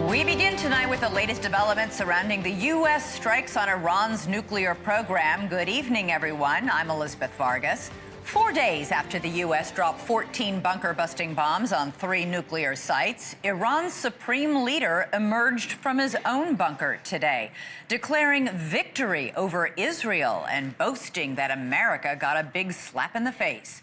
We begin tonight with the latest developments surrounding the U.S. strikes on Iran's nuclear program. Good evening, everyone. I'm Elizabeth Vargas. 4 days after the U.S. dropped 14 bunker-busting bombs on 3 nuclear sites, Iran's supreme leader emerged from his own bunker today, declaring victory over Israel and boasting that America got a big slap in the face.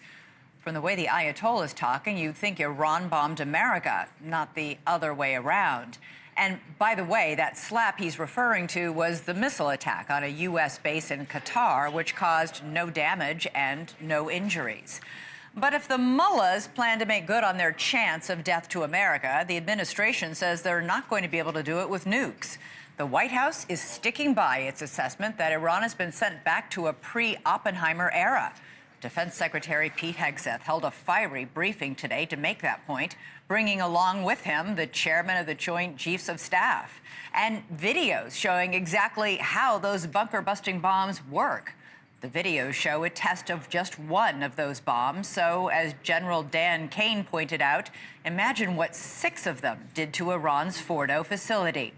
From the way the Ayatollah is talking, you'd think Iran bombed America, not the other way around. And by the way, that slap he's referring to was the missile attack on a U.S. base in Qatar, which caused no damage and no injuries. But if the mullahs plan to make good on their chance of death to America, the administration says they're not going to be able to do it with nukes. The White House is sticking by its assessment that Iran has been sent back to a pre-Oppenheimer era. Defense Secretary Pete Hegseth held a fiery briefing today to make that point, bringing along with him the chairman of the Joint Chiefs of Staff and videos showing exactly how those bunker-busting bombs work. The videos show a test of just one of those bombs, so as General Dan Kane pointed out, imagine what 6 of them did to Iran's Fordo facility.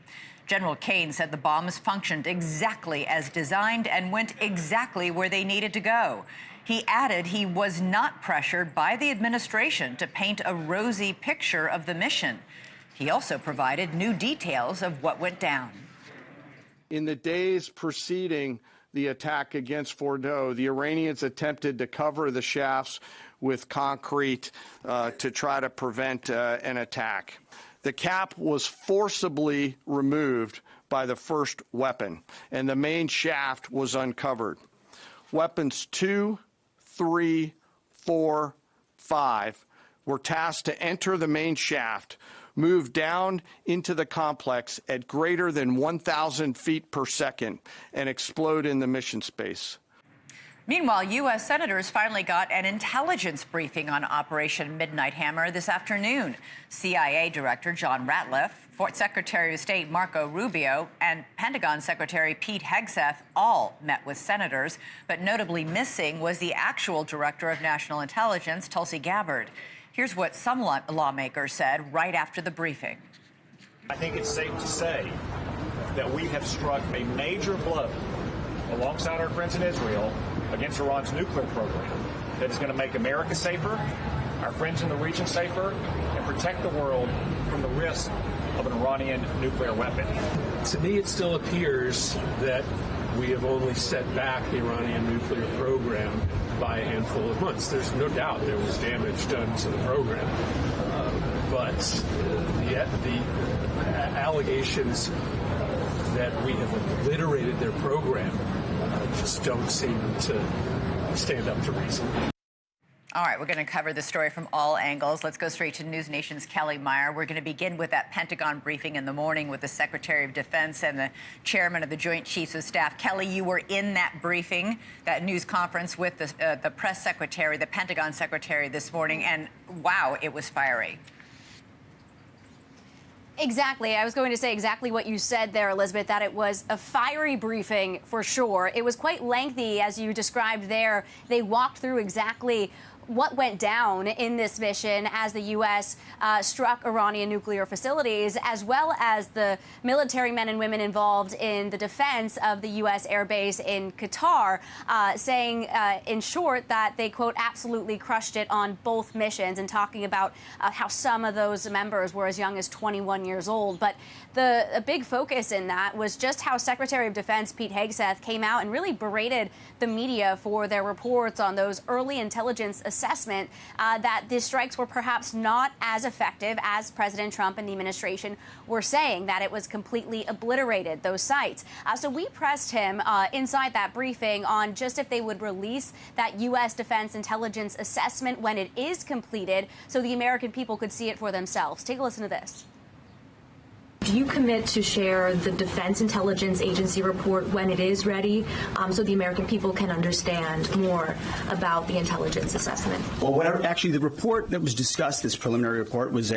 General Kane said the bombs functioned exactly as designed and went exactly where they needed to go. He added he was not pressured by the administration to paint a rosy picture of the mission. He also provided new details of what went down. In the days preceding the attack against Fordo, the Iranians attempted to cover the shafts with concrete to try to prevent an attack. The cap was forcibly removed by the first weapon, and the main shaft was uncovered. Weapons 2, 3, 4, 5 were tasked to enter the main shaft, move down into the complex at greater than 1,000 feet per second, and explode in the mission space. Meanwhile, U.S. senators finally got an intelligence briefing on Operation Midnight Hammer this afternoon. CIA Director John Ratliff, Secretary of State Marco Rubio, and Pentagon Secretary Pete Hegseth all met with senators. But notably missing was the actual Director of National Intelligence, Tulsi Gabbard. Here's what some lawmakers said right after the briefing. I think it's safe to say that we have struck a major blow alongside our friends in Israel against Iran's nuclear program that is going to make America safer, our friends in the region safer, and protect the world from the risk of an Iranian nuclear weapon. To me, it still appears that we have only set back the Iranian nuclear program by a handful of months. There's no doubt there was damage done to the program, but the allegations that we have obliterated their program just don't seem to stand up to reason. All right, we're going to cover the story from all angles. Let's go straight to NewsNation's Kelly Meyer. We're going to begin with that Pentagon briefing in the morning with the Secretary of Defense and the chairman of the Joint Chiefs of Staff. Kelly, you were in that briefing, that news conference with the press secretary, the Pentagon secretary this morning, and wow, it was fiery. Exactly. I was going to say exactly what you said there, Elizabeth, that it was a fiery briefing for sure. It was quite lengthy, as you described there. They walked through exactly what went down in this mission as the U.S. Struck Iranian nuclear facilities, as well as the military men and women involved in the defense of the U.S. air base in Qatar, saying, in short, that they, quote, absolutely crushed it on both missions, and talking about how some of those members were as young as 21 years old. But a big focus in that was just how Secretary of Defense Pete Hegseth came out and really berated the media for their reports on those early intelligence assessment that the strikes were perhaps not as effective as President Trump and the administration were saying, that it was completely obliterated, those sites. So we pressed him inside that briefing on just if they would release that U.S. Defense Intelligence assessment when it is completed so the American people could see it for themselves. Take a listen to this. Do you commit to share the Defense Intelligence Agency report when it is ready, so the American people can understand more about the intelligence assessment? Well, actually, the report that was discussed, this preliminary report, was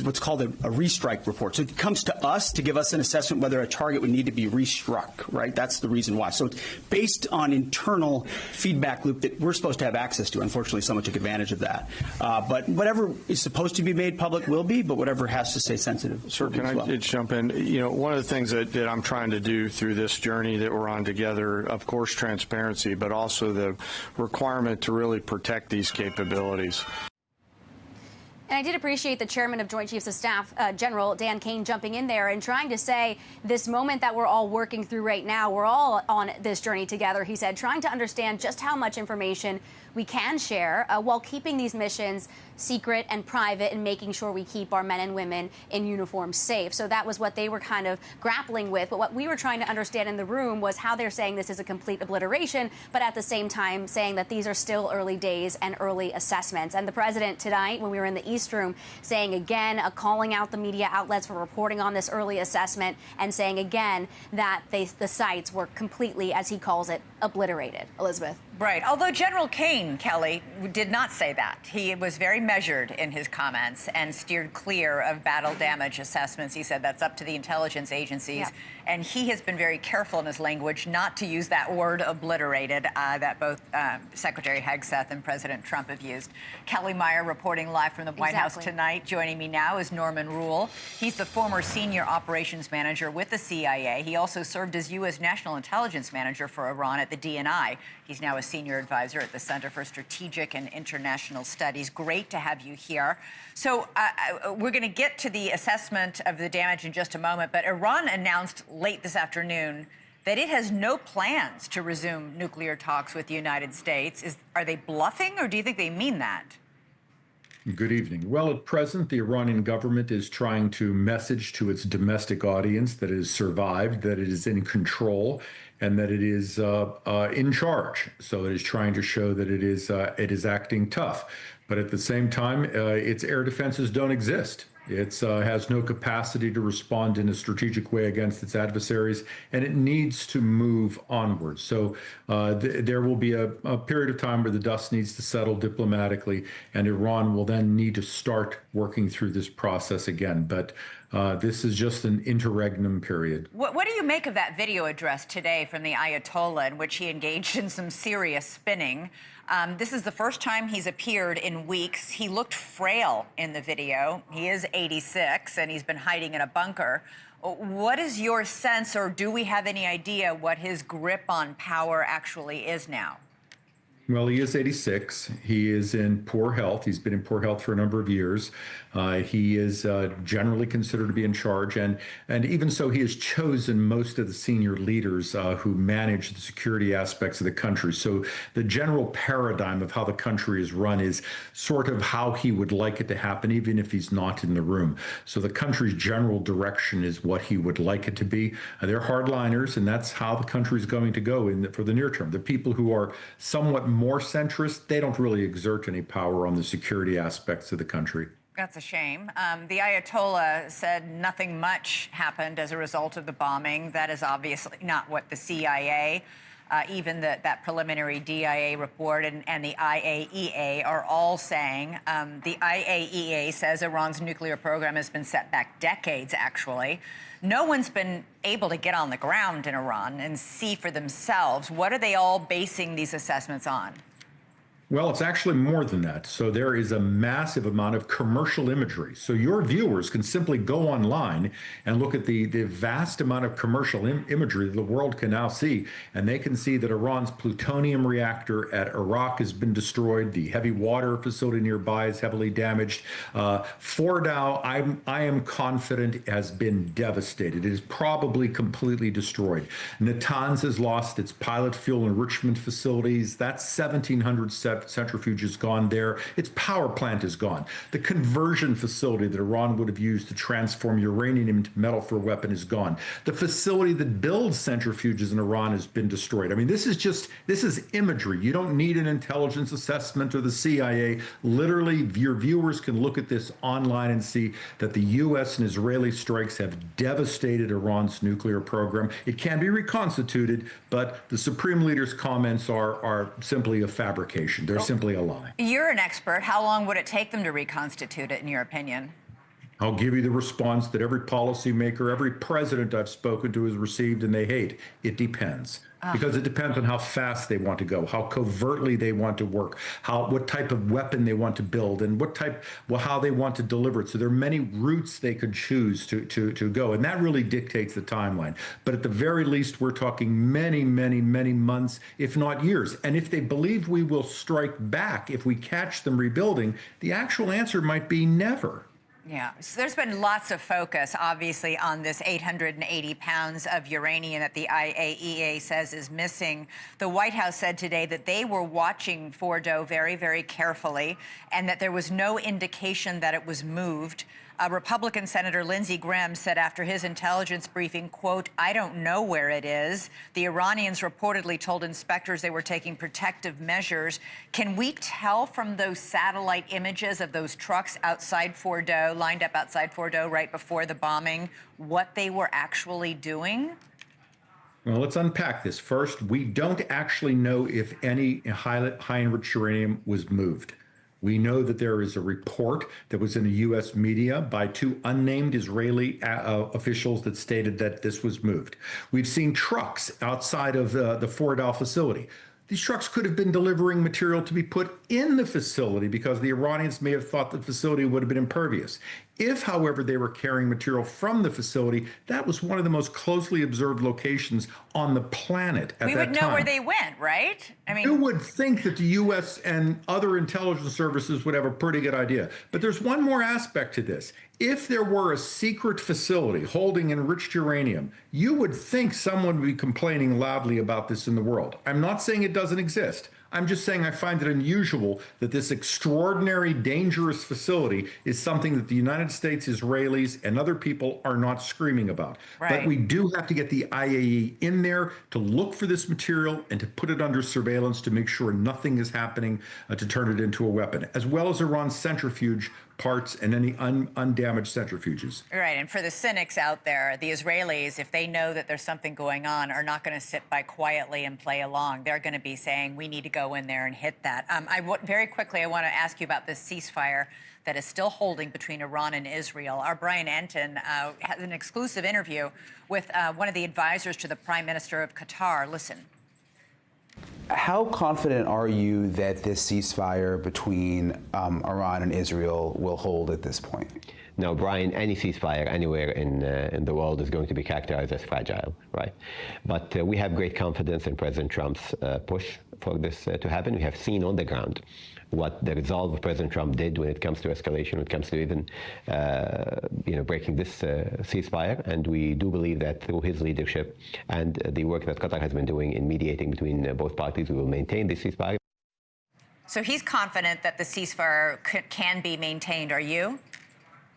what's called a restrike report. So it comes to us to give us an assessment whether a target would need to be restruck, right? That's the reason why. So it's based on internal feedback loop that we're supposed to have access to. Unfortunately, someone took advantage of that. But whatever is supposed to be made public will be, but whatever has to stay sensitive certainly as well. jump in. You know, one of the things that I'm trying to do through this journey that we're on together, of course, transparency, but also the requirement to really protect these capabilities. And I did appreciate the chairman of Joint Chiefs of Staff, General Dan Kane, jumping in there and trying to say this moment that we're all working through right now, we're all on this journey together, he said, trying to understand just how much information we can share while keeping these missions secret and private and making sure we keep our men and women in uniform safe. So that was what they were kind of grappling with. But what we were trying to understand in the room was how they're saying this is a complete obliteration, but at the same time saying that these are still early days and early assessments. And the president tonight, when we were in the East Room, saying again, calling out the media outlets for reporting on this early assessment and saying again that the sites were completely, as he calls it, obliterated. Elizabeth. Right. Although General Kane, Kelly, did not say that. He was very measured in his comments and steered clear of battle damage assessments. He said that's up to the intelligence agencies. Yeah. And he has been very careful in his language not to use that word obliterated that both Secretary Hegseth and President Trump have used. Kelly Meyer reporting live from the White House tonight. Joining me now is Norman Roule. He's the former senior operations manager with the CIA. He also served as U.S. National Intelligence Manager for Iran at the DNI. He's now a senior advisor at the Center for Strategic and International Studies. Great to have you here. So we're going to get to the assessment of the damage in just a moment, but Iran announced late this afternoon that it has no plans to resume nuclear talks with the United States. Are they bluffing, or do you think they mean that? Good evening. Well, at present, the Iranian government is trying to message to its domestic audience that it has survived, that it is in control, and that it is in charge. So it is trying to show that it is acting tough. But at the same time, its air defenses don't exist. It has no capacity to respond in a strategic way against its adversaries, and it needs to move onward. So there will be a period of time where the dust needs to settle diplomatically, and Iran will then need to start working through this process again. But this is just an interregnum period. What do you make of that video address today from the Ayatollah in which he engaged in some serious spinning? This is the first time he's appeared in weeks. He looked frail in the video. He is 86, and he's been hiding in a bunker. What is your sense, or do we have any idea what his grip on power actually is now? Well, he is 86. He is in poor health. He's been in poor health for a number of years. He is generally considered to be in charge. And even so, he has chosen most of the senior leaders who manage the security aspects of the country. So the general paradigm of how the country is run is sort of how he would like it to happen, even if he's not in the room. So the country's general direction is what he would like it to be. They're hardliners, and that's how the country is going to go for the near term. The people who are somewhat more centrist, they don't really exert any power on the security aspects of the country. That's a shame. The Ayatollah said nothing much happened as a result of the bombing. That is obviously not what the CIA, even that preliminary DIA report and the IAEA are all saying. The IAEA says Iran's nuclear program has been set back decades, actually. No one's been able to get on the ground in Iran and see for themselves. What are they all basing these assessments on? Well, it's actually more than that. So there is a massive amount of commercial imagery. So your viewers can simply go online and look at the vast amount of commercial imagery that the world can now see. And they can see that Iran's plutonium reactor at Iraq has been destroyed. The heavy water facility nearby is heavily damaged. Fordow, I am confident, has been devastated. It is probably completely destroyed. Natanz has lost its pilot fuel enrichment facilities. That's 1,700 centrifuge is gone there. Its power plant is gone. The conversion facility that Iran would have used to transform uranium into metal for a weapon is gone. The facility that builds centrifuges in Iran has been destroyed. I mean, this is imagery. You don't need an intelligence assessment or the CIA. Literally, your viewers can look at this online and see that the U.S. and Israeli strikes have devastated Iran's nuclear program. It can be reconstituted, but the Supreme Leader's comments are simply a fabrication. They're simply a lie. You're an expert. How long would it take them to reconstitute it, in your opinion? I'll give you the response that every policymaker, every president I've spoken to has received, and they hate. It depends. Because it depends on how fast they want to go, how covertly they want to work, what type of weapon they want to build, and how they want to deliver it. So there are many routes they could choose to go, and that really dictates the timeline. But at the very least, we're talking many, many, many months, if not years. And if they believe we will strike back if we catch them rebuilding, the actual answer might be never. Yeah, so there's been lots of focus, obviously, on this 880 pounds of uranium that the IAEA says is missing. The White House said today that they were watching Fordo very, very carefully and that there was no indication that it was moved. Republican Senator Lindsey Graham said after his intelligence briefing, quote, "I don't know where it is." The Iranians reportedly told inspectors they were taking protective measures. Can we tell from those satellite images of those trucks outside Fordo, lined up outside Fordo right before the bombing, what they were actually doing? Well, let's unpack this. First, we don't actually know if any high-enriched uranium was moved. We know that there is a report that was in the U.S. media by two unnamed Israeli officials that stated that this was moved. We've seen trucks outside of the Fordo facility. These trucks could have been delivering material to be put in the facility because the Iranians may have thought the facility would have been impervious. If, however, they were carrying material from the facility, that was one of the most closely observed locations on the planet at that time. We would know where they went, right? I mean, you would think that the U.S. and other intelligence services would have a pretty good idea. But there's one more aspect to this. If there were a secret facility holding enriched uranium, you would think someone would be complaining loudly about this in the world. I'm not saying it doesn't exist. I'm just saying I find it unusual that this extraordinary, dangerous facility is something that the United States, Israelis, and other people are not screaming about. Right. But we do have to get the IAEA in there to look for this material and to put it under surveillance to make sure nothing is happening to turn it into a weapon, as well as Iran's centrifuge parts and any undamaged centrifuges. Right, and for the cynics out there, the Israelis, if they know that there's something going on, are not going to sit by quietly and play along. They're going to be saying, we need to go in there and hit that. Very quickly, I want to ask you about this ceasefire that is still holding between Iran and Israel. Our Brian Enton has an exclusive interview with one of the advisors to the Prime Minister of Qatar. Listen. How confident are you that this ceasefire between Iran and Israel will hold at this point? No, Brian, any ceasefire anywhere in the world is going to be characterized as fragile, right? But we have great confidence in President Trump's push for this to happen. We have seen on the ground what the resolve of President Trump did when it comes to escalation, when it comes to even breaking this ceasefire. And we do believe that through his leadership and the work that Qatar has been doing in mediating between both parties, we will maintain this ceasefire. So he's confident that the ceasefire can be maintained. Are you?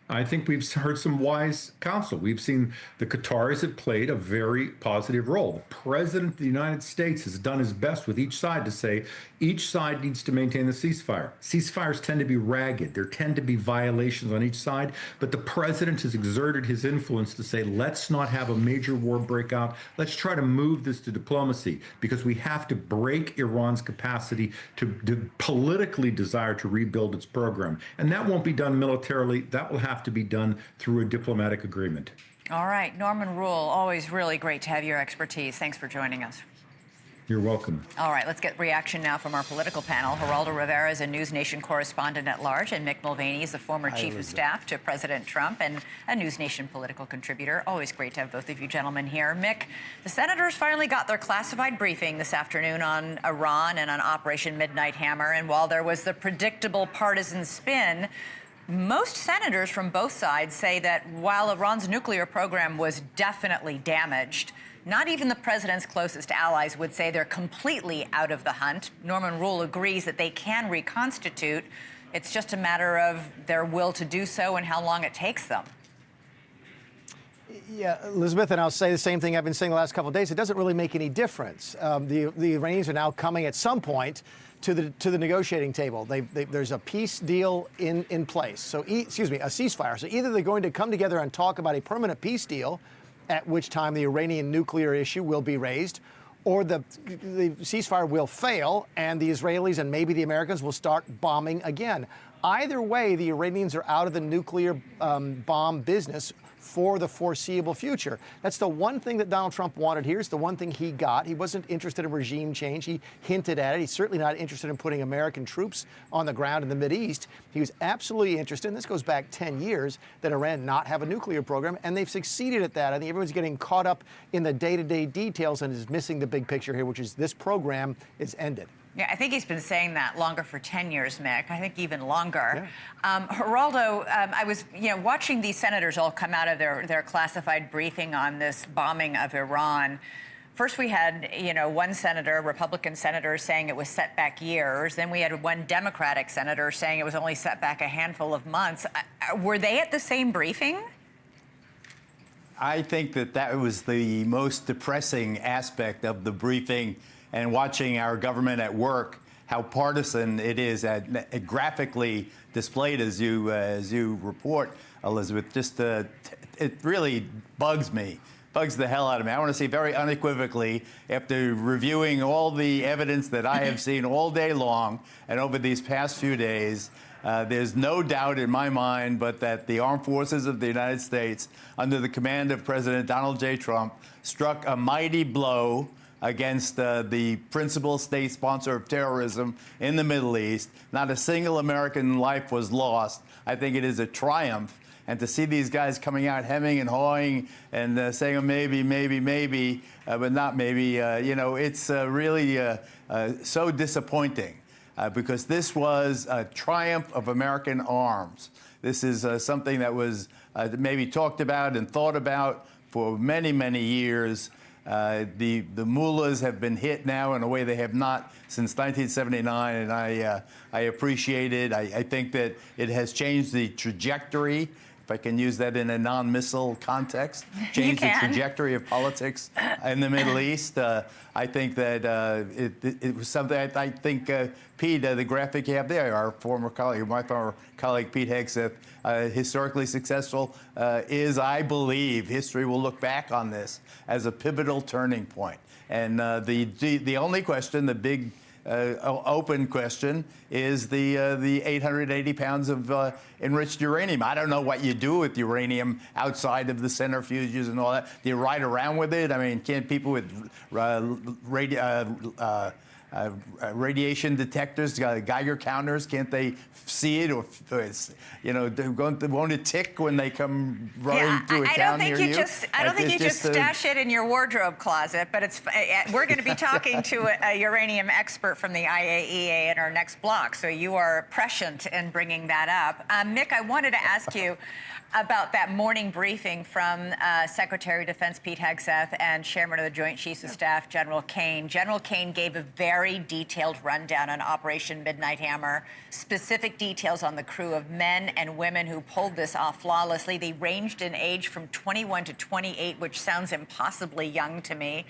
I think we've heard some wise counsel. We've seen the Qataris have played a very positive role. The President of the United States has done his best with each side to say each side needs to maintain the ceasefire. Ceasefires tend to be ragged. There tend to be violations on each side, but the President has exerted his influence to say, let's not have a major war breakout. Let's try to move this to diplomacy because we have to break Iran's capacity to politically desire to rebuild its program. And that won't be done militarily. That will have to be done through a diplomatic agreement. All right, Norman Roule, always really great to have your expertise. Thanks for joining us. You're welcome. All right, let's get reaction now from our political panel. Geraldo Rivera is a NewsNation correspondent at large, and Mick Mulvaney is the former chief of staff to President Trump and a NewsNation political contributor. Always great to have both of you gentlemen here. Mick, the senators finally got their classified briefing this afternoon on Iran and on Operation Midnight Hammer, and while there was the predictable partisan spin, most senators from both sides say that while Iran's nuclear program was definitely damaged, not even the president's closest allies would say they're completely out of the hunt. Norman Roule agrees that they can reconstitute. It's just a matter of their will to do so and how long it takes them. Yeah, Elizabeth, and I'll say the same thing I've been saying the last couple of days. It doesn't really make any difference. The Iranians are now coming at some point to the negotiating table. There's a peace deal in place. So, a ceasefire. So either they're going to come together and talk about a permanent peace deal, at which time the Iranian nuclear issue will be raised, or the ceasefire will fail and the Israelis and maybe the Americans will start bombing again. Either way, the Iranians are out of the nuclear bomb business for the foreseeable future. That's the one thing that Donald Trump wanted here. It's the one thing he got. He wasn't interested in regime change. He hinted at it. He's certainly not interested in putting American troops on the ground in the Mideast. He was absolutely interested, and this goes back 10 years, that Iran not have a nuclear program, and they've succeeded at that. I think everyone's getting caught up in the day-to-day details and is missing the big picture here, which is this program is ended. Yeah, I think he's been saying that longer for 10 years, Mick. I think even longer. Yeah. Geraldo, I was watching these senators all come out of their classified briefing on this bombing of Iran. First, we had, one senator, Republican senator, saying it was set back years. Then we had one Democratic senator saying it was only set back a handful of months. Were they at the same briefing? I think that was the most depressing aspect of the briefing, and watching our government at work, how partisan it is, graphically displayed as you report, Elizabeth. Just it really bugs the hell out of me. I want to say very unequivocally, after reviewing all the evidence that I have seen all day long and over these past few days, there's no doubt in my mind but that the armed forces of the United States, under the command of President Donald J. Trump, struck a mighty blow against the principal state sponsor of terrorism in the Middle East. Not a single American life was lost. I think it is a triumph. And to see these guys coming out hemming and hawing and saying, oh, maybe, but not maybe, it's really so disappointing because this was a triumph of American arms. This is something that was maybe talked about and thought about for many, many years. The mullahs have been hit now in a way they have not since 1979, and I appreciate it. I think that it has changed the trajectory, if I can use that in a non-missile context, changed the trajectory of politics in the Middle East. I think that it was something I think Pete, the graphic you have there, my former colleague Pete Hegseth, historically successful, is, I believe, history will look back on this as a pivotal turning point. And the only question, the big open question, is the 880 pounds of enriched uranium. I don't know what you do with uranium outside of the centrifuges and all that. Do you ride around with it? I mean, can't people with radiation detectors, Geiger counters, can't they see it, or won't it tick when they come running through a town near you? I don't think you just stash it in your wardrobe closet, but we're going to be talking to a uranium expert from the IAEA in our next block, so you are prescient in bringing that up. Mick, I wanted to ask you about that morning briefing from Secretary of Defense Pete Hegseth and Chairman of the Joint Chiefs of Staff General Kane. General Kane gave a very detailed rundown on Operation Midnight Hammer, specific details on the crew of men and women who pulled this off flawlessly. They ranged in age from 21 to 28, which sounds impossibly young to me.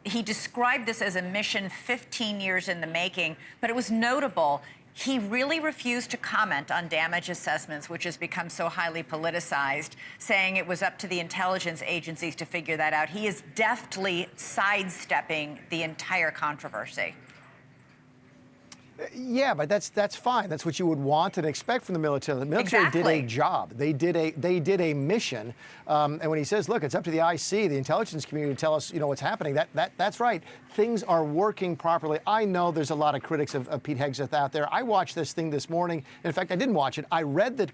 He described this as a mission 15 years in the making, but it was notable. He really refused to comment on damage assessments, which has become so highly politicized, saying it was up to the intelligence agencies to figure that out. He is deftly sidestepping the entire controversy. Yeah, but that's fine. That's what you would want and expect from the military. The military did a job. They did a mission. And when he says, "Look, it's up to the IC, the intelligence community, to tell us, what's happening," that's right. Things are working properly. I know there's a lot of critics of Pete Hegseth out there. I watched this thing this morning. In fact, I didn't watch it. I read the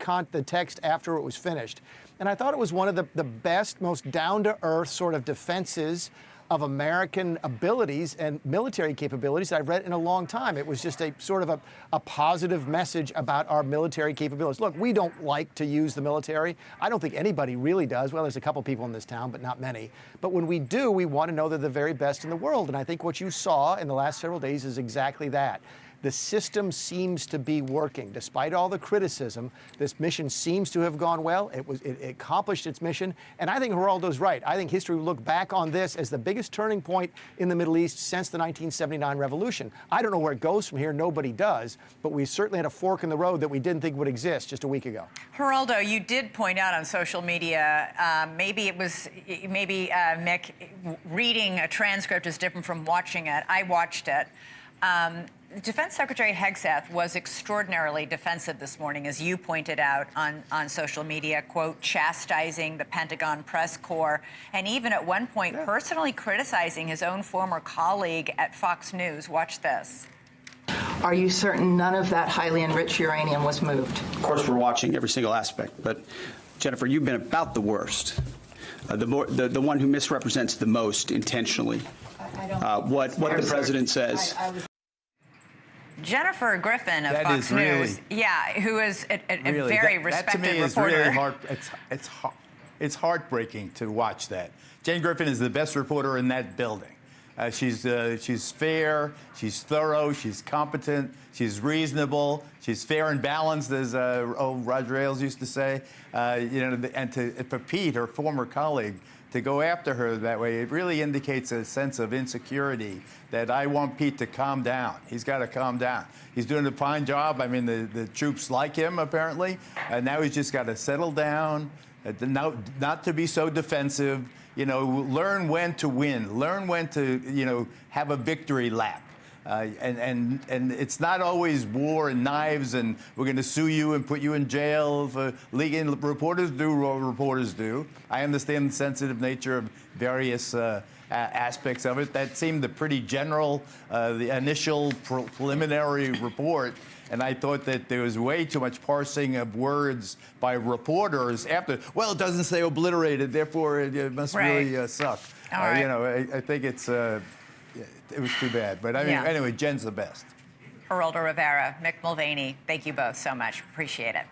text after it was finished, and I thought it was one of the best, most down-to-earth sort of defenses of American abilities and military capabilities that I've read in a long time. It was just a sort of a positive message about our military capabilities. Look, we don't like to use the military. I don't think anybody really does. Well, there's a couple people in this town, but not many. But when we do, we want to know they're the very best in the world. And I think what you saw in the last several days is exactly that. The system seems to be working. Despite all the criticism, this mission seems to have gone well. It accomplished its mission. And I think Geraldo's right. I think history will look back on this as the biggest turning point in the Middle East since the 1979 revolution. I don't know where it goes from here. Nobody does. But we certainly had a fork in the road that we didn't think would exist just a week ago. Geraldo, you did point out on social media, Mick, reading a transcript is different from watching it. I watched it. Defense Secretary Hegseth was extraordinarily defensive this morning, as you pointed out on social media, quote, chastising the Pentagon press corps, and even at one point personally criticizing his own former colleague at Fox News. Watch this. Are you certain none of that highly enriched uranium was moved? Of course, we're watching every single aspect, but Jennifer, you've been about the worst, the one who misrepresents the most intentionally what the president says. Jennifer Griffin of That Fox is really, News, who is a really, very that respected to me reporter. Is really hard. It's heartbreaking to watch that. Jane Griffin is the best reporter in that building. She's fair, she's thorough, she's competent, she's reasonable, she's fair and balanced, as Roger Ailes used to say. And for Pete, her former colleague, to go after her that way, it really indicates a sense of insecurity that I want Pete to calm down. He's got to calm down. He's doing a fine job. I mean, the troops like him, apparently. Now he's just got to settle down, not to be so defensive. Learn when to win. Learn when to, have a victory lap. And it's not always war and knives and we're going to sue you and put you in jail for leaking. Reporters do what reporters do. I understand the sensitive nature of various aspects of it. That seemed a pretty general, the initial preliminary report. And I thought that there was way too much parsing of words by reporters after, well, it doesn't say obliterated, therefore it must really suck. Right. I think it's, it was too bad. But I mean, anyway, Jen's the best. Geraldo Rivera, Mick Mulvaney, thank you both so much. Appreciate it.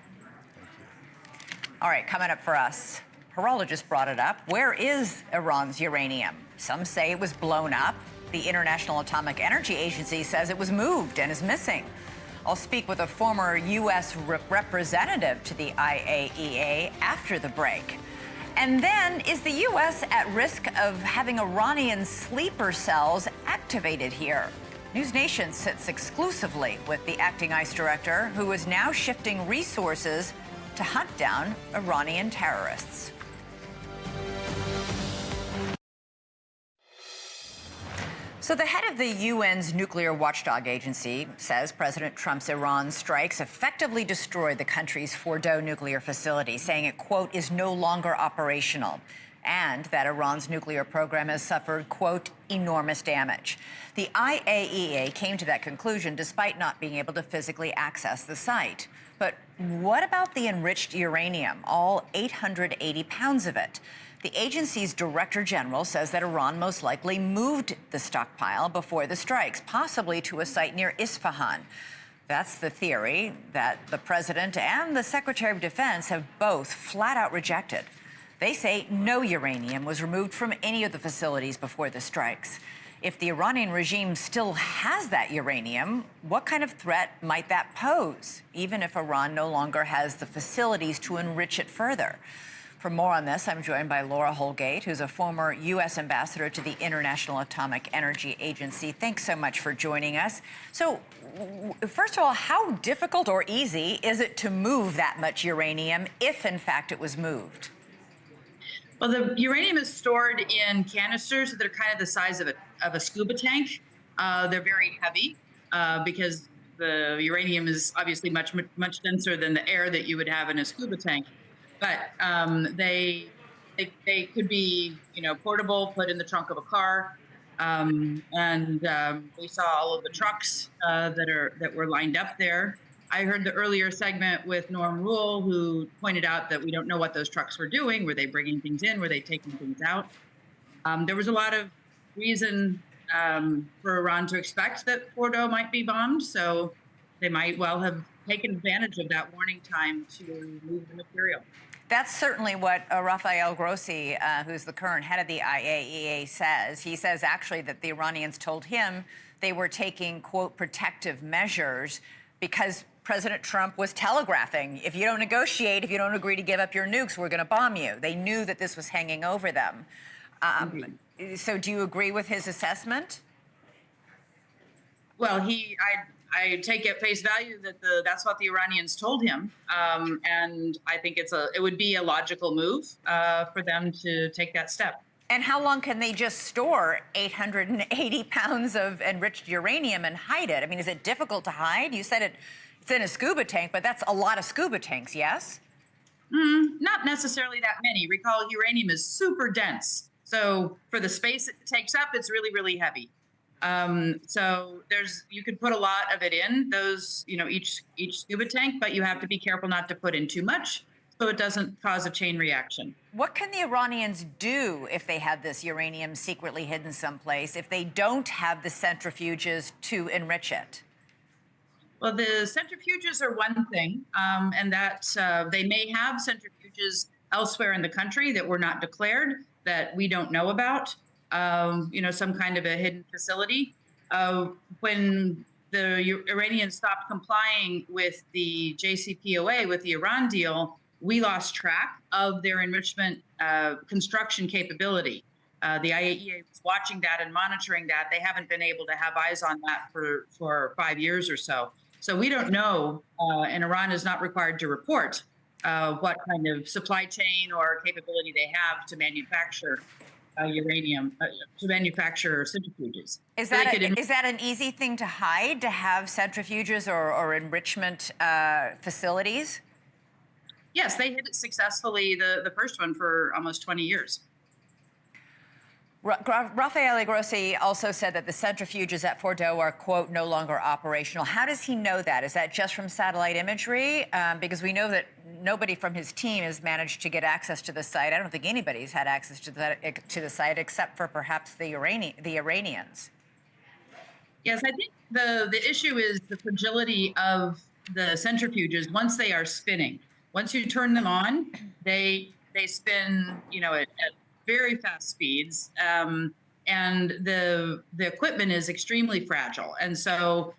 All right, coming up for us, Geraldo just brought it up. Where is Iran's uranium? Some say it was blown up. The International Atomic Energy Agency says it was moved and is missing. I'll speak with a former U.S. representative to the IAEA after the break. And then, is the U.S. at risk of having Iranian sleeper cells activated here? NewsNation sits exclusively with the acting ICE director, who is now shifting resources to hunt down Iranian terrorists. So the head of the UN's nuclear watchdog agency says President Trump's Iran strikes effectively destroyed the country's Fordow nuclear facility, saying it, quote, is no longer operational, and that Iran's nuclear program has suffered, quote, enormous damage. The IAEA came to that conclusion despite not being able to physically access the site. But what about the enriched uranium, all 880 pounds of it? The agency's director general says that Iran most likely moved the stockpile before the strikes, possibly to a site near Isfahan. That's the theory that the president and the secretary of defense have both flat out rejected. They say no uranium was removed from any of the facilities before the strikes. If the Iranian regime still has that uranium, what kind of threat might that pose, even if Iran no longer has the facilities to enrich it further? For more on this, I'm joined by Laura Holgate, who's a former U.S. ambassador to the International Atomic Energy Agency. Thanks so much for joining us. So, first of all, how difficult or easy is it to move that much uranium if, in fact, it was moved? Well, the uranium is stored in canisters that are kind of the size of a scuba tank. They're very heavy because the uranium is obviously much denser than the air that you would have in a scuba tank. But they could be, portable, put in the trunk of a car, and we saw all of the trucks that were lined up there. I heard the earlier segment with Norm Roule, who pointed out that we don't know what those trucks were doing. Were they bringing things in? Were they taking things out? There was a lot of reason for Iran to expect that Fordow might be bombed, so they might well have taken advantage of that warning time to move the material. That's certainly what Rafael Grossi, who's the current head of the IAEA, says. He says actually that the Iranians told him they were taking, quote, protective measures because President Trump was telegraphing, if you don't negotiate, if you don't agree to give up your nukes, we're going to bomb you. They knew that this was hanging over them. So do you agree with his assessment? Well, I take at face value that that's what the Iranians told him, and I think it would be a logical move for them to take that step. And how long can they just store 880 pounds of enriched uranium and hide it? I mean, is it difficult to hide? You said it's in a scuba tank, but that's a lot of scuba tanks, yes? Not necessarily that many. Recall, uranium is super dense. So for the space it takes up, it's really, really heavy. So you could put a lot of it in those, each scuba tank, but you have to be careful not to put in too much so it doesn't cause a chain reaction. What can the Iranians do if they have this uranium secretly hidden someplace, if they don't have the centrifuges to enrich it? Well, the centrifuges are one thing, and that they may have centrifuges elsewhere in the country that were not declared, that we don't know about, some kind of a hidden facility. When the Iranians stopped complying with the JCPOA, with the Iran deal, we lost track of their enrichment construction capability. The IAEA was watching that and monitoring that. They haven't been able to have eyes on that for 5 years or so. So we don't know, and Iran is not required to report what kind of supply chain or capability they have to manufacture uranium, to manufacture centrifuges. Is that an easy thing to hide, to have centrifuges or enrichment facilities? Yes, they hid it successfully, the first one, for almost 20 years. Rafael Grossi also said that the centrifuges at Fordo are, quote, no longer operational. How does he know that? Is that just from satellite imagery? Because we know that nobody from his team has managed to get access to the site. I don't think anybody's had access to the site except for perhaps the Iranians. Yes, I think the issue is the fragility of the centrifuges once they are spinning. Once you turn them on, they spin, at very fast speeds, and the equipment is extremely fragile. And so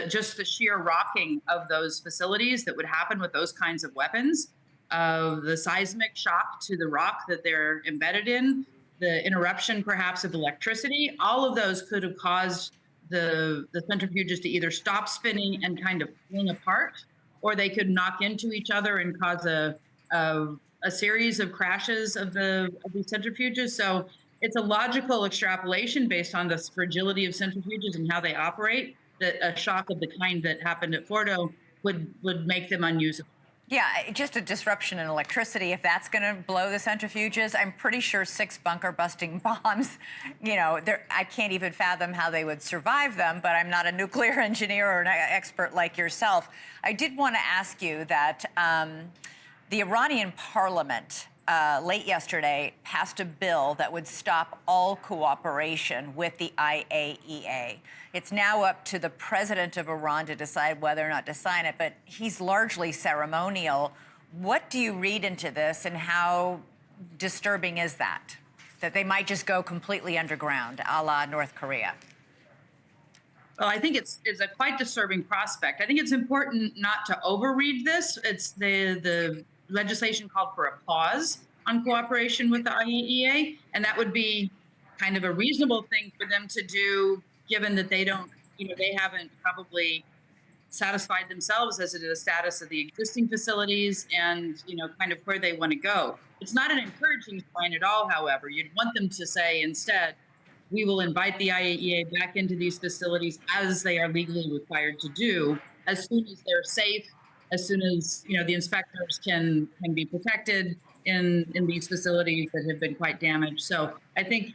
just the sheer rocking of those facilities that would happen with those kinds of weapons, the seismic shock to the rock that they're embedded in, the interruption perhaps of electricity, all of those could have caused the centrifuges to either stop spinning and kind of fling apart, or they could knock into each other and cause a series of crashes of these centrifuges. So it's a logical extrapolation based on the fragility of centrifuges and how they operate, that a shock of the kind that happened at Fordo would make them unusable. Yeah, just a disruption in electricity, if that's going to blow the centrifuges, I'm pretty sure 6 bunker-busting bombs, I can't even fathom how they would survive them, but I'm not a nuclear engineer or an expert like yourself. I did want to ask you that the Iranian parliament late yesterday passed a bill that would stop all cooperation with the IAEA. It's now up to the president of Iran to decide whether or not to sign it, but he's largely ceremonial. What do you read into this, and how disturbing is that they might just go completely underground, a la North Korea? Well, I think it's a quite disturbing prospect. I think it's important not to overread this. It's the legislation called for a pause on cooperation with the IAEA, and that would be kind of a reasonable thing for them to do, given that they haven't probably satisfied themselves as to the status of the existing facilities and, kind of where they want to go. It's not an encouraging sign at all, however. You'd want them to say instead, we will invite the IAEA back into these facilities as they are legally required to do, as soon as they're safe, as soon as the inspectors can be protected in these facilities that have been quite damaged. So I think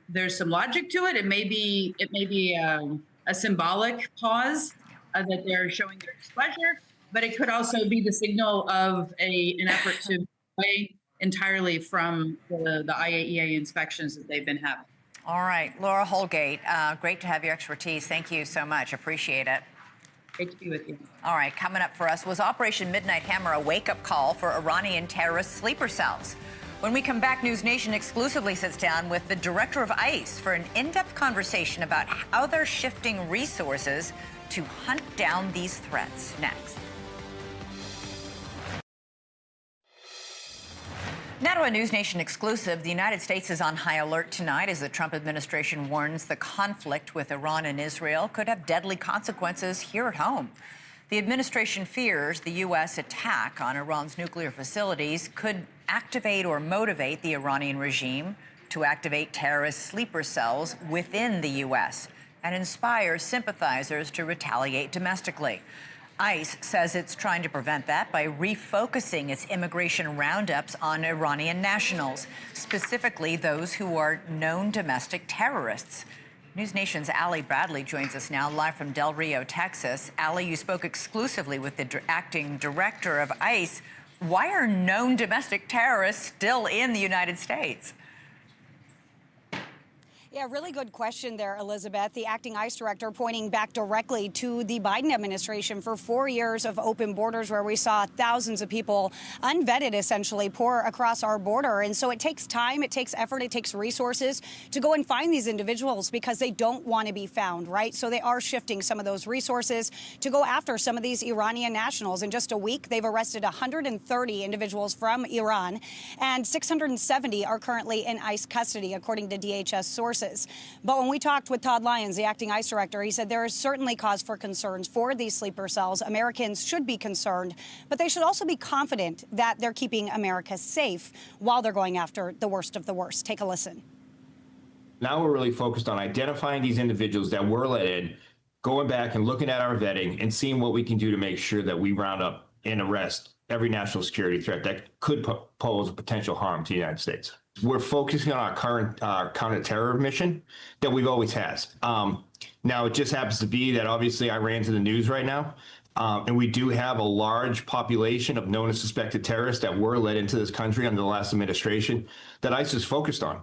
there's some logic to it. It may be a symbolic pause that they're showing their displeasure, but it could also be the signal of an effort to away entirely from the IAEA inspections that they've been having. All right, Laura Holgate, great to have your expertise. Thank you so much. Appreciate it. Great to be with you. All right, coming up for us, was Operation Midnight Hammer a wake-up call for Iranian terrorist sleeper cells? When we come back, NewsNation exclusively sits down with the director of ICE for an in-depth conversation about how they're shifting resources to hunt down these threats. Next. Now to a NewsNation exclusive. The United States is on high alert tonight as the Trump administration warns the conflict with Iran and Israel could have deadly consequences here at home. The The administration fears the U.S. attack on Iran's nuclear facilities could activate or motivate the Iranian regime to activate terrorist sleeper cells within the U.S. and inspire sympathizers to retaliate domestically. ICE says it's trying to prevent that by refocusing its immigration roundups on Iranian nationals, specifically those who are known domestic terrorists. NewsNation's Ali Bradley joins us now live from Del Rio, Texas. Ali, you spoke exclusively with the acting director of ICE. Why are known domestic terrorists still in the United States? Yeah, really good question there, Elizabeth. The acting ICE director pointing back directly to the Biden administration for 4 years of open borders where we saw thousands of people, unvetted essentially, pour across our border. And so it takes time, it takes effort, it takes resources to go and find these individuals because they don't want to be found, right? So they are shifting some of those resources to go after some of these Iranian nationals. In just a week, they've arrested 130 individuals from Iran, and 670 are currently in ICE custody, according to DHS sources. But when we talked with Todd Lyons, the acting ICE director, he said there is certainly cause for concerns for these sleeper cells. Americans should be concerned, but they should also be confident that they're keeping America safe while they're going after the worst of the worst. Take a listen. Now we're really focused on identifying these individuals that were let in, going back and looking at our vetting and seeing what we can do to make sure that we round up and arrest every national security threat that could pose a potential harm to the United States. We're focusing on our current counterterror mission that we've always had. Now, it just happens to be that obviously Iran's in the news right now, and we do have a large population of known and suspected terrorists that were led into this country under the last administration that ICE is focused on.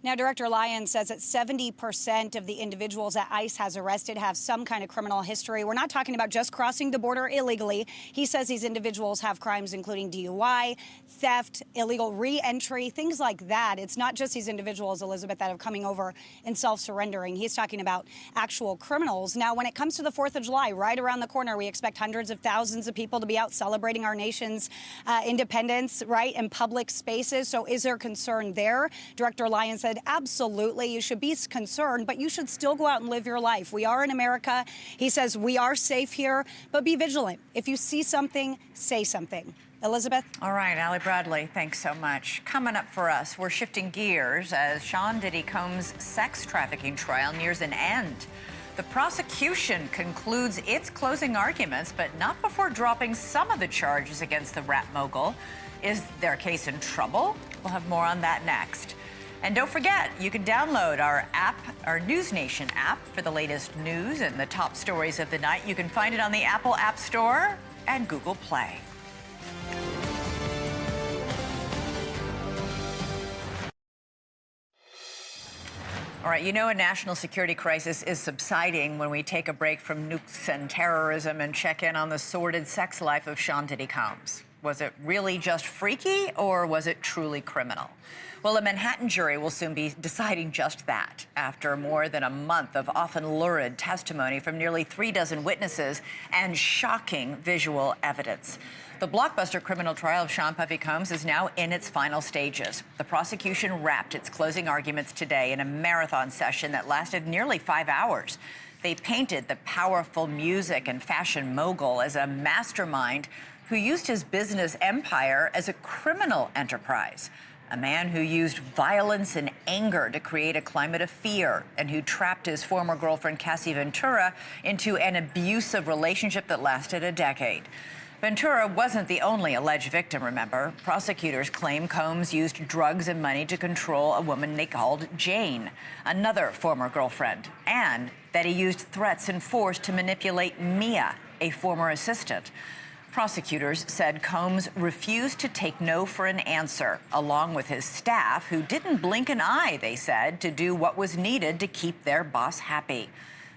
Now, Director Lyons says that 70% of the individuals that ICE has arrested have some kind of criminal history. We're not talking about just crossing the border illegally. He says these individuals have crimes including DUI, theft, illegal re-entry, things like that. It's not just these individuals, Elizabeth, that are coming over and self-surrendering. He's talking about actual criminals. Now, when it comes to the 4th of July, right around the corner, we expect hundreds of thousands of people to be out celebrating our nation's independence, right, in public spaces. So is there concern there? Director Lyons said, absolutely, you should be concerned, but you should still go out and live your life. We are in America. He says we are safe here, but be vigilant. If you see something, say something. Elizabeth? All right, Ali Bradley, thanks so much. Coming up for us, we're shifting gears as Sean Diddy Combs' sex trafficking trial nears an end. The prosecution concludes its closing arguments, but not before dropping some of the charges against the rap mogul. Is their case in trouble? We'll have more on that next. And don't forget, you can download our app, our NewsNation app, for the latest news and the top stories of the night. You can find it on the Apple App Store and Google Play. All right, you know a national security crisis is subsiding when we take a break from nukes and terrorism and check in on the sordid sex life of Sean Diddy Combs. Was it really just freaky, or was it truly criminal? Well, a Manhattan jury will soon be deciding just that after more than a month of often lurid testimony from nearly 36 witnesses and shocking visual evidence. The blockbuster criminal trial of Sean Puffy Combs is now in its final stages. The prosecution wrapped its closing arguments today in a marathon session that lasted nearly 5 hours. They painted the powerful music and fashion mogul as a mastermind who used his business empire as a criminal enterprise. A man who used violence and anger to create a climate of fear and who trapped his former girlfriend, Cassie Ventura, into an abusive relationship that lasted a decade. Ventura wasn't the only alleged victim, remember. Prosecutors claim Combs used drugs and money to control a woman they called Jane, another former girlfriend, and that he used threats and force to manipulate Mia, a former assistant. Prosecutors said Combs refused to take no for an answer, along with his staff, who didn't blink an eye, they said, to do what was needed to keep their boss happy.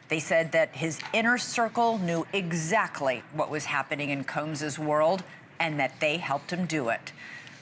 They said that his inner circle knew exactly what was happening in Combs's world and that they helped him do it.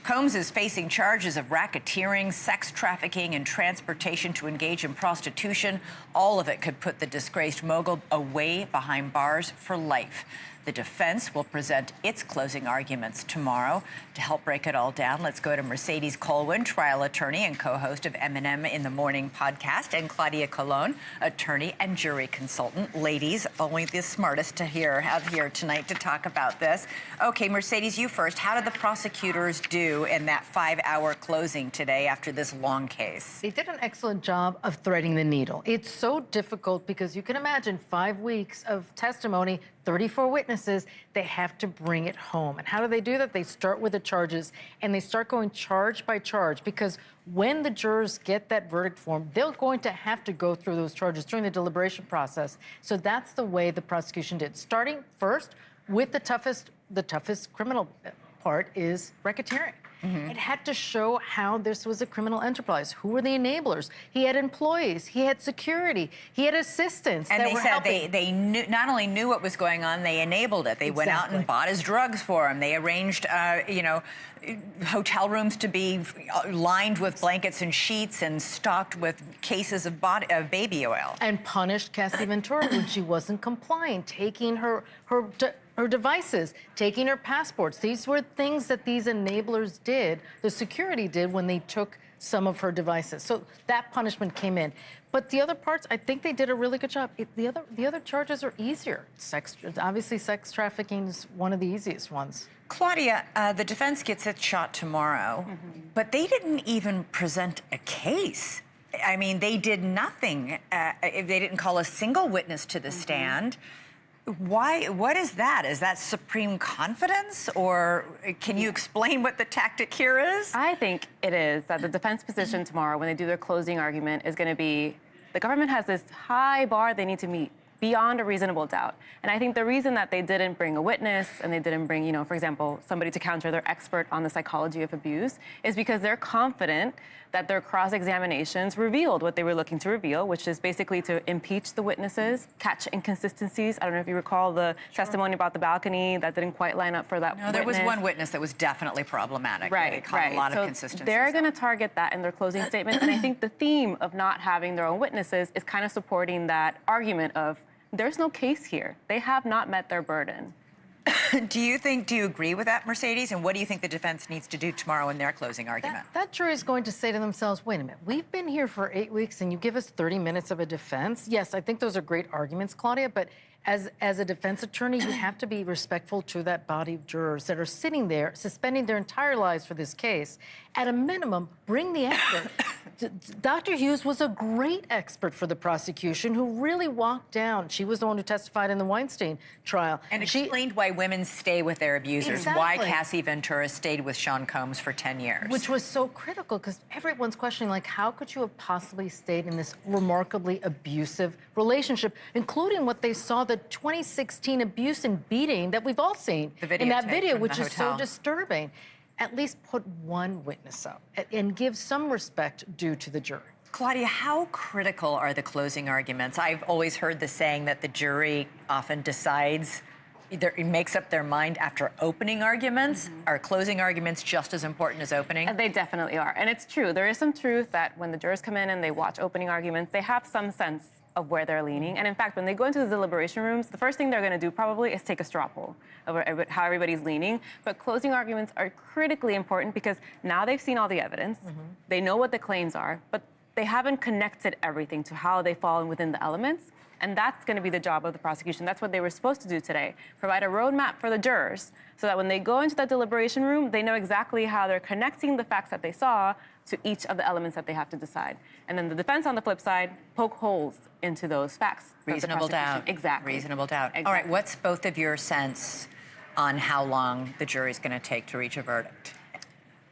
Combs is facing charges of racketeering, sex trafficking, and transportation to engage in prostitution. All of it could put the disgraced mogul away behind bars for life. The defense will present its closing arguments tomorrow. To help break it all down, let's go to Mercedes Colwin, trial attorney and co-host of M&M in the Morning podcast, and Claudia Colon, attorney and jury consultant. Ladies, only the smartest to have here tonight to talk about this. Okay, Mercedes, you first. How did the prosecutors do in that 5-hour closing today after this long case? They did an excellent job of threading the needle. It's so difficult because you can imagine 5 weeks of testimony, 34 witnesses, they have to bring it home. And how do they do that? They start with the charges, and they start going charge by charge, because when the jurors get that verdict form, they're going to have to go through those charges during the deliberation process. So that's the way the prosecution did. Starting first with the toughest criminal part is racketeering. It had to show how this was a criminal enterprise. Who were the enablers? He had employees. He had security. He had assistants. And that they were said helping. they knew, not only knew what was going on, they enabled it. They went out and bought his drugs for him. They arranged, hotel rooms to be lined with blankets and sheets and stocked with cases of baby oil. And punished Cassie Ventura when she wasn't complying, taking her devices, taking her passports. These were things that these enablers did, the security did, when they took some of her devices. So that punishment came in. But the other parts, I think they did a really good job. The other charges are easier. Obviously, sex trafficking is one of the easiest ones. Claudia, the defense gets its shot tomorrow, but they didn't even present a case. I mean, they did nothing. They didn't call a single witness to the stand. Why? What is that? Is that supreme confidence, or can you explain what the tactic here is? I think it is that the defense position tomorrow, when they do their closing argument, is going to be the government has this high bar they need to meet beyond a reasonable doubt. And I think the reason that they didn't bring a witness and they didn't bring, for example, somebody to counter their expert on the psychology of abuse is because they're confident that their cross-examinations revealed what they were looking to reveal, which is basically to impeach the witnesses, catch inconsistencies. I don't know if you recall the testimony about the balcony that didn't quite line up for that witness. No, there was one witness that was definitely problematic. Right. A lot of consistencies. They're going to target that in their closing statement. And I think the theme of not having their own witnesses is kind of supporting that argument of there's no case here. They have not met their burden. Do you agree with that, Mercedes? And what do you think the defense needs to do tomorrow in their closing argument? That jury is going to say to themselves, wait a minute, we've been here for 8 weeks and you give us 30 minutes of a defense? Yes, I think those are great arguments, Claudia, but as a defense attorney, you have to be respectful to that body of jurors that are sitting there, suspending their entire lives for this case. At a minimum, bring the expert. Dr. Hughes was a great expert for the prosecution who really walked down. She was the one who testified in the Weinstein trial. And explained why women stay with their abusers, Exactly. why Cassie Ventura stayed with Sean Combs for 10 years. Which was so critical because everyone's questioning, like, how could you have possibly stayed in this remarkably abusive relationship, including what they saw, the 2016 abuse and beating that we've all seen in that video, which is so disturbing. At least put one witness up and give some respect due to the jury. Claudia, how critical are the closing arguments? I've always heard the saying that the jury often decides, it makes up their mind after opening arguments. Are closing arguments just as important as opening? And they definitely are. And it's true. There is some truth that when the jurors come in and they watch opening arguments, they have some sense of where they're leaning. And in fact, when they go into the deliberation rooms, the first thing they're going to do probably is take a straw poll of how everybody's leaning. But closing arguments are critically important because now they've seen all the evidence. They know what the claims are, but they haven't connected everything to how they fall within the elements. And that's going to be the job of the prosecution. That's what they were supposed to do today, provide a roadmap for the jurors so that when they go into that deliberation room, they know exactly how they're connecting the facts that they saw to each of the elements that they have to decide. And then the defense on the flip side, poke holes into those facts. Reasonable doubt. Exactly. Reasonable doubt. Exactly. All right, what's both of your sense on how long the jury's going to take to reach a verdict?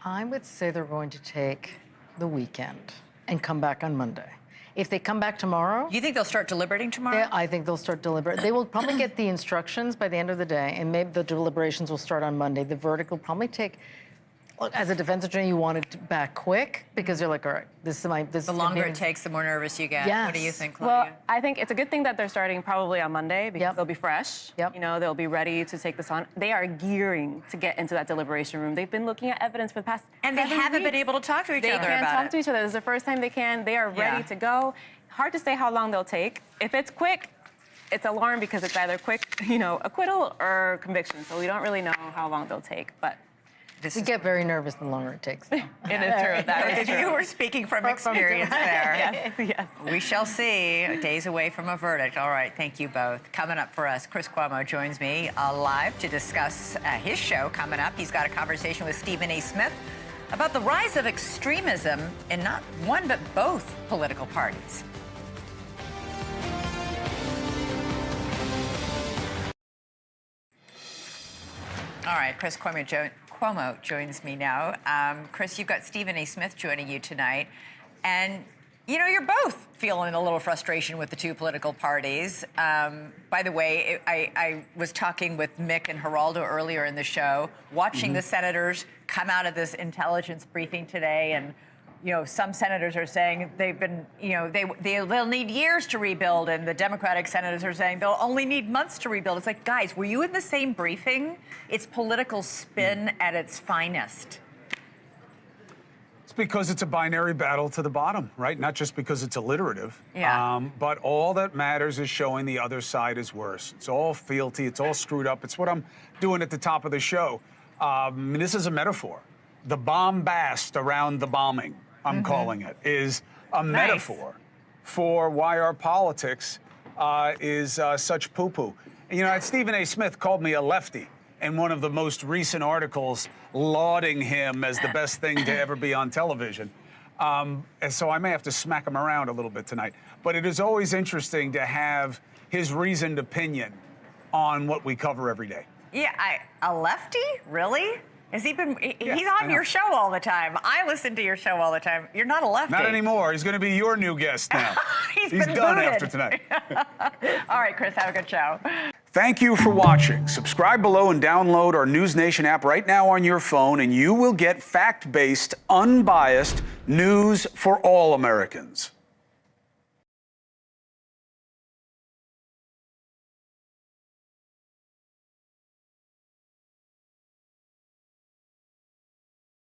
I would say they're going to take the weekend and come back on Monday. If they come back tomorrow... You think they'll start deliberating tomorrow? I think they'll start deliberating. They will probably get the instructions by the end of the day, and maybe the deliberations will start on Monday. The verdict will probably take Look, as a defense attorney, you want it back quick because you're like, all right, The longer it takes, the more nervous you get. Yes. What do you think, Claudia? Well, I think it's a good thing that they're starting probably on Monday because they'll be fresh. You know, they'll be ready to take this on. They are gearing to get into that deliberation room. They've been looking at evidence for the past And they haven't been able to talk to each other about it. They can't talk to each other. This is the first time they can. They are ready to go. Hard to say how long they'll take. If it's quick, it's alarm because it's either quick, you know, acquittal or conviction. So we don't really know how long they'll take, but. We get very nervous the longer it takes. It is true. That is true. You were speaking from experience there. Yes, yes. We shall see. Days away from a verdict. All right, thank you both. Coming up for us, Chris Cuomo joins me live to discuss his show coming up. He's got a conversation with Stephen A. Smith about the rise of extremism in not one but both political parties. All right, Chris Cuomo joins me now. Chris, you've got Stephen A. Smith joining you tonight. And, you know, you're both feeling a little frustration with the two political parties. By the way, I was talking with Mick and Geraldo earlier in the show, watching the senators come out of this intelligence briefing today. And, you know, some senators are saying they've been, you know, they'll need years to rebuild. And the Democratic senators are saying they'll only need months to rebuild. It's like, guys, were you in the same briefing? It's political spin at its finest. It's because it's a binary battle to the bottom, right? Not just because it's alliterative. Yeah. But all that matters is showing the other side is worse. It's all fealty. It's all screwed up. It's what I'm doing at the top of the show. This is a metaphor. The bombast around the bombing, I'm calling it, is a metaphor for why our politics is such poo-poo. You know, Stephen A. Smith called me a lefty in one of the most recent articles, lauding him as the best thing to ever be on television. And so I may have to smack him around a little bit tonight. But it is always interesting to have his reasoned opinion on what we cover every day. Yeah, a lefty? Really? Has he been? He's I on know. your show all the time. I listen to your show all the time. You're not a lefty. Not anymore. He's going to be your new guest now. He's He's been done booted. after tonight. All right, Chris, have a good show. Thank you for watching. Subscribe below and download our NewsNation app right now on your phone, and you will get fact-based, unbiased news for all Americans.